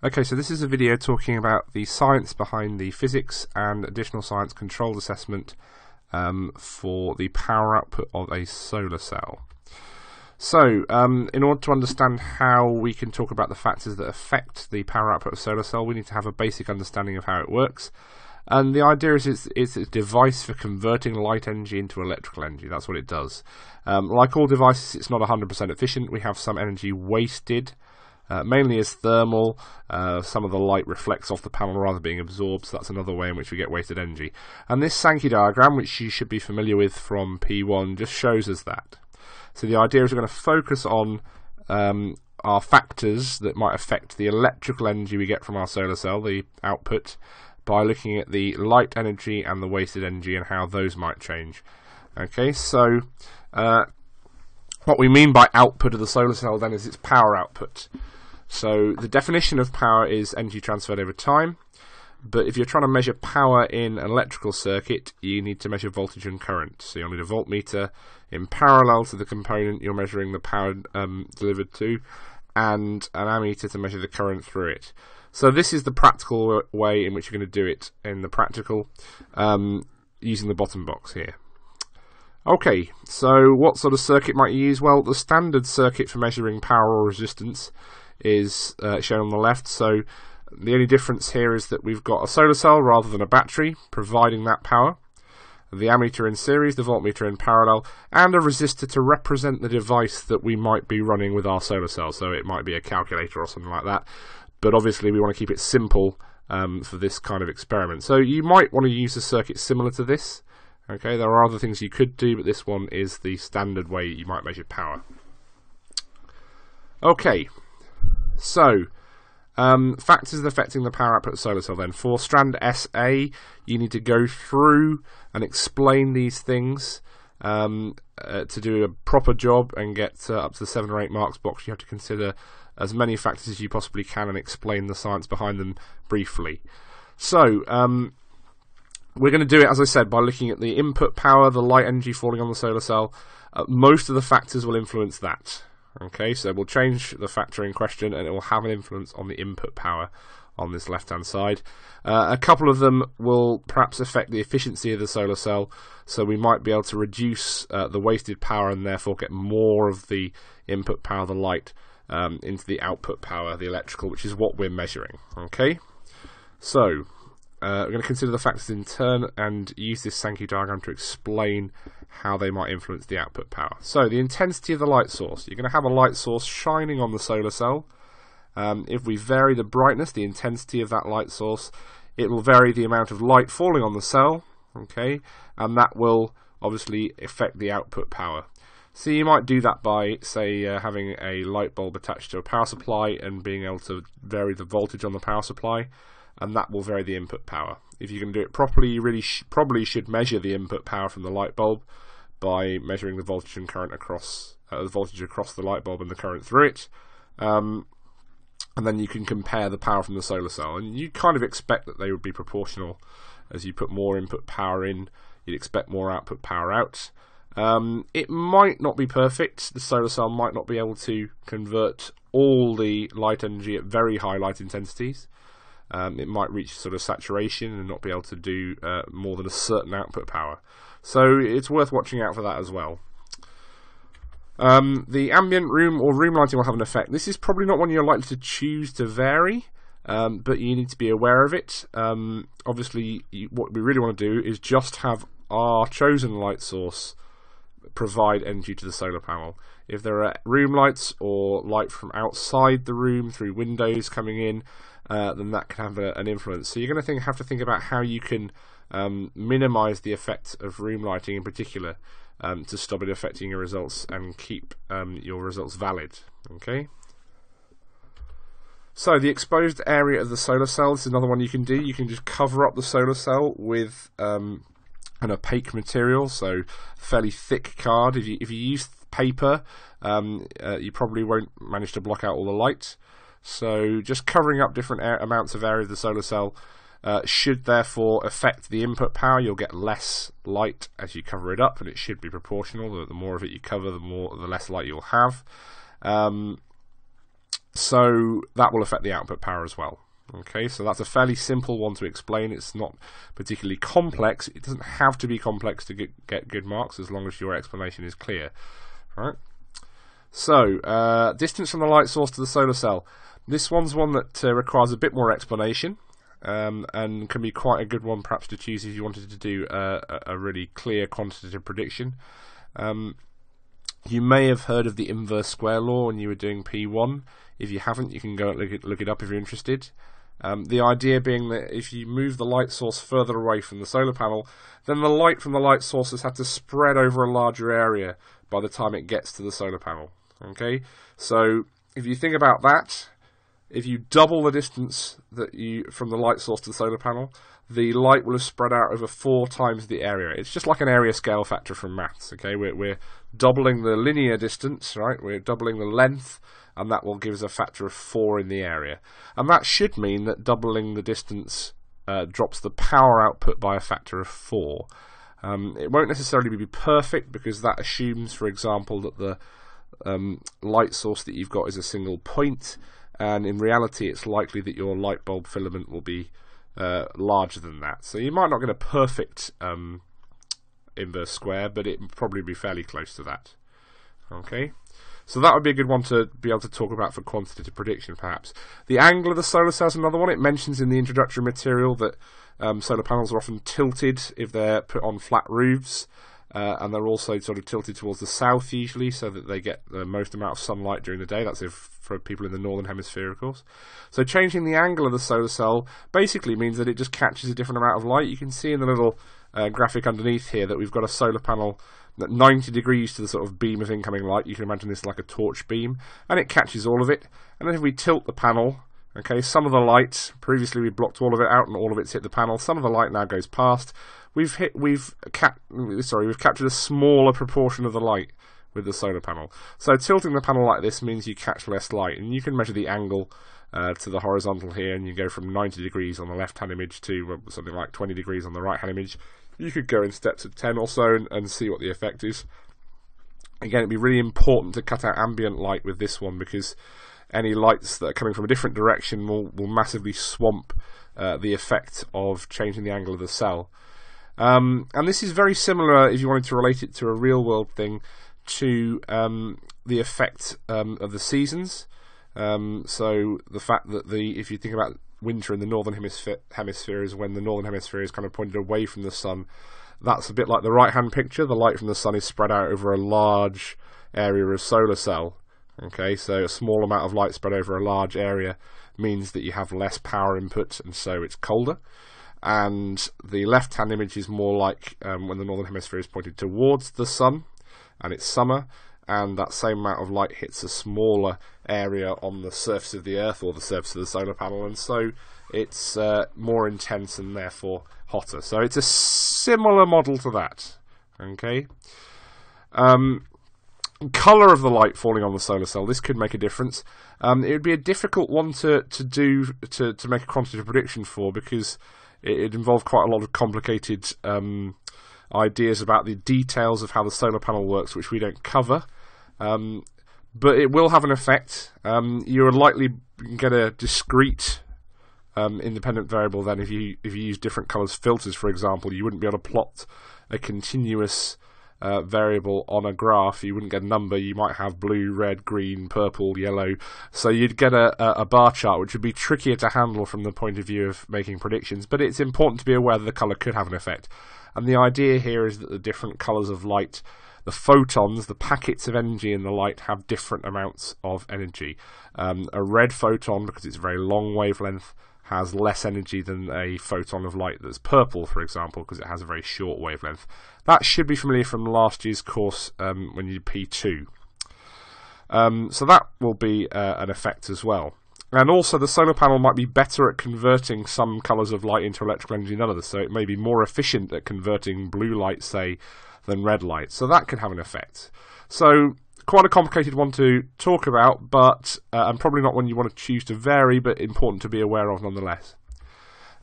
Okay, so this is a video talking about the science behind the physics and additional science controlled assessment for the power output of a solar cell. So, in order to understand how we can talk about the factors that affect the power output of a solar cell, we need to have a basic understanding of how it works. And the idea is it's a device for converting light energy into electrical energy. That's what it does. Like all devices, it's not 100% efficient. We have some energy wasted, mainly as thermal. Some of the light reflects off the panel rather than being absorbed, so that's another way in which we get wasted energy. And this Sankey diagram, which you should be familiar with from P1, just shows us that. So the idea is we're going to focus on our factors that might affect the electrical energy we get from our solar cell, the output, by looking at the light energy and the wasted energy and how those might change. Okay, so what we mean by output of the solar cell then is its power output. So the definition of power is energy transferred over time, but if you're trying to measure power in an electrical circuit, you need to measure voltage and current. So you'll need a voltmeter in parallel to the component you're measuring the power delivered to, and an ammeter to measure the current through it. So this is the practical way in which you're going to do it in the practical, using the bottom box here. Okay, so what sort of circuit might you use? Well, the standard circuit for measuring power or resistance is shown on the left. So the only difference here is that we've got a solar cell rather than a battery providing that power, the ammeter in series, the voltmeter in parallel, and a resistor to represent the device that we might be running with our solar cell. So it might be a calculator or something like that, but obviously we want to keep it simple for this kind of experiment. So you might want to use a circuit similar to this. Okay, there are other things you could do, but this one is the standard way you might measure power. Okay, so factors affecting the power output of the solar cell then. For strand SA, you need to go through and explain these things. To do a proper job and get up to the 7 or 8 marks box, you have to consider as many factors as you possibly can and explain the science behind them briefly. So, we're going to do it, as I said, by looking at the input power, the light energy falling on the solar cell. Most of the factors will influence that. Okay, so we'll change the factor in question and it will have an influence on the input power on this left-hand side. A couple of them will perhaps affect the efficiency of the solar cell, so we might be able to reduce the wasted power and therefore get more of the input power, the light, into the output power, the electrical, which is what we're measuring. Okay, so we're going to consider the factors in turn and use this Sankey diagram to explain how they might influence the output power. So the intensity of the light source. You're going to have a light source shining on the solar cell. If we vary the brightness, the intensity of that light source, it will vary the amount of light falling on the cell, okay, and that will obviously affect the output power. So you might do that by, say, having a light bulb attached to a power supply and being able to vary the voltage on the power supply, and that will vary the input power. If you can do it properly, you really probably should measure the input power from the light bulb by measuring the voltage and current across the voltage across the light bulb and the current through it. And then you can compare the power from the solar cell, and you kind of expect that they would be proportional. As you put more input power in, you'd expect more output power out. It might not be perfect. The solar cell might not be able to convert all the light energy at very high light intensities. It might reach sort of saturation and not be able to do more than a certain output power. So it's worth watching out for that as well. The ambient room or room lighting will have an effect. This is probably not one you're likely to choose to vary, but you need to be aware of it. Obviously, what we really want to do is just have our chosen light source provide energy to the solar panel. If there are room lights or light from outside the room through windows coming in, then that can have an influence. So you're going to have to think about how you can minimize the effect of room lighting in particular, to stop it affecting your results and keep your results valid. Okay. So the exposed area of the solar cell, this is another one you can do. You can just cover up the solar cell with an opaque material, so fairly thick card. If you use paper, you probably won't manage to block out all the light. So just covering up different amounts of area of the solar cell should therefore affect the input power. You'll get less light as you cover it up, and it should be proportional. The more of it you cover, the less light you'll have. So that will affect the output power as well. Okay, so that's a fairly simple one to explain. It's not particularly complex. It doesn't have to be complex to get good marks as long as your explanation is clear. Right. So, distance from the light source to the solar cell. This one's one that requires a bit more explanation, and can be quite a good one perhaps to choose if you wanted to do a really clear quantitative prediction. You may have heard of the inverse square law when you were doing P1. If you haven't, you can go and look it up if you're interested. The idea being that if you move the light source further away from the solar panel, then the light from the light source has had to spread over a larger area by the time it gets to the solar panel. Okay, so if you think about that, if you double the distance from the light source to the solar panel, the light will have spread out over 4 times the area. It's just like an area scale factor from maths. Okay, we're doubling the linear distance, right? We're doubling the length, and that will give us a factor of 4 in the area. And that should mean that doubling the distance drops the power output by a factor of 4. It won't necessarily be perfect because that assumes, for example, that the light source that you've got is a single point, and in reality it's likely that your light bulb filament will be larger than that. So you might not get a perfect inverse square, but it would probably be fairly close to that. Okay, so that would be a good one to be able to talk about for quantitative prediction, perhaps. The angle of the solar cell is another one. It mentions in the introductory material that solar panels are often tilted if they're put on flat roofs, and they're also sort of tilted towards the south usually, so that they get the most amount of sunlight during the day. That's for people in the northern hemisphere, of course. So changing the angle of the solar cell basically means that it just catches a different amount of light. You can see in the little graphic underneath here that we've got a solar panel at 90 degrees to the sort of beam of incoming light. You can imagine this like a torch beam, and it catches all of it. And then if we tilt the panel, okay, some of the light, previously we blocked all of it out and all of it's hit the panel, some of the light now goes past. We've captured a smaller proportion of the light with the solar panel. So tilting the panel like this means you catch less light, and you can measure the angle to the horizontal here, and you go from 90 degrees on the left-hand image to something like 20 degrees on the right-hand image. You could go in steps of 10 or so and see what the effect is. Again, it'd be really important to cut out ambient light with this one, because any lights that are coming from a different direction will massively swamp the effect of changing the angle of the cell. And this is very similar, if you wanted to relate it to a real-world thing, to the effect of the seasons. So the fact that if you think about winter in the northern hemisphere is when the northern hemisphere is kind of pointed away from the sun. That's a bit like the right-hand picture. The light from the sun is spread out over a large area of solar cell. Okay, so a small amount of light spread over a large area means that you have less power input, and so it's colder. And the left-hand image is more like when the northern hemisphere is pointed towards the sun, and it's summer, and that same amount of light hits a smaller area on the surface of the Earth or the surface of the solar panel, and so it's more intense and therefore hotter. So it's a similar model to that. Okay. Colour of the light falling on the solar cell. This could make a difference. It would be a difficult one to make a quantitative prediction for, because it involved quite a lot of complicated ideas about the details of how the solar panel works, which we don't cover. But it will have an effect. You would likely get a discrete independent variable then if you use different colours filters, for example. You wouldn't be able to plot a continuous variable on a graph. You wouldn't get a number. You might have blue, red, green, purple, yellow. So you'd get a bar chart, which would be trickier to handle from the point of view of making predictions. But it's important to be aware that the colour could have an effect. And the idea here is that the different colours of light, the photons, the packets of energy in the light, have different amounts of energy. A red photon, because it's a very long wavelength, has less energy than a photon of light that's purple, for example, because it has a very short wavelength. That should be familiar from last year's course when you did P2. So that will be an effect as well. And also the solar panel might be better at converting some colours of light into electrical energy than others, so it may be more efficient at converting blue light, say, than red light. So that can have an effect. So quite a complicated one to talk about, but and probably not one you want to choose to vary, but important to be aware of nonetheless.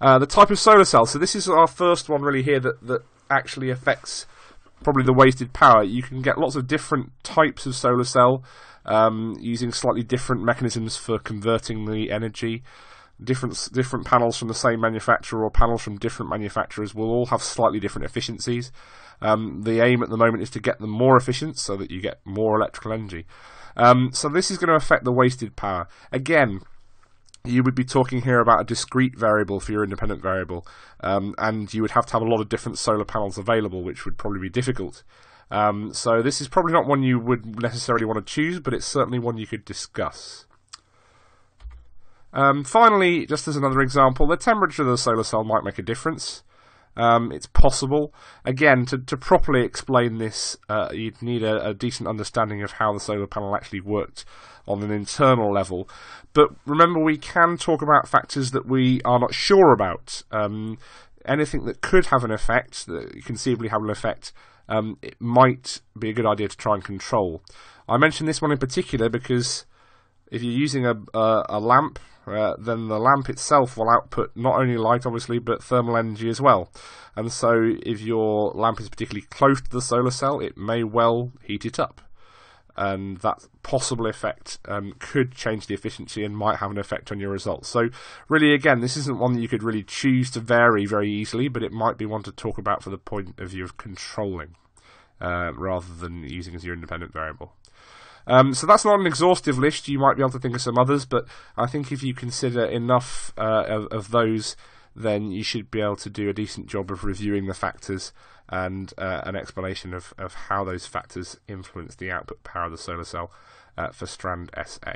The type of solar cell. So this is our first one really here that actually affects probably the wasted power. You can get lots of different types of solar cell using slightly different mechanisms for converting the energy. Different panels from the same manufacturer or panels from different manufacturers will all have slightly different efficiencies. The aim at the moment is to get them more efficient so that you get more electrical energy. So this is going to affect the wasted power. Again, you would be talking here about a discrete variable for your independent variable, and you would have to have a lot of different solar panels available, which would probably be difficult. So this is probably not one you would necessarily want to choose, but it's certainly one you could discuss. Finally, just as another example, the temperature of the solar cell might make a difference. It's possible. Again, to properly explain this, you'd need a decent understanding of how the solar panel actually worked on an internal level. But remember, we can talk about factors that we are not sure about. Anything that could have an effect, that conceivably have an effect, it might be a good idea to try and control. I mention this one in particular because if you're using a lamp, then the lamp itself will output not only light, obviously, but thermal energy as well. And so if your lamp is particularly close to the solar cell, it may well heat it up. And that possible effect could change the efficiency and might have an effect on your results. So really, again, this isn't one that you could really choose to vary very easily, but it might be one to talk about for the point of view of controlling, rather than using as your independent variable. So that's not an exhaustive list. You might be able to think of some others, but I think if you consider enough of those, then you should be able to do a decent job of reviewing the factors and an explanation of how those factors influence the output power of the solar cell for strand SA.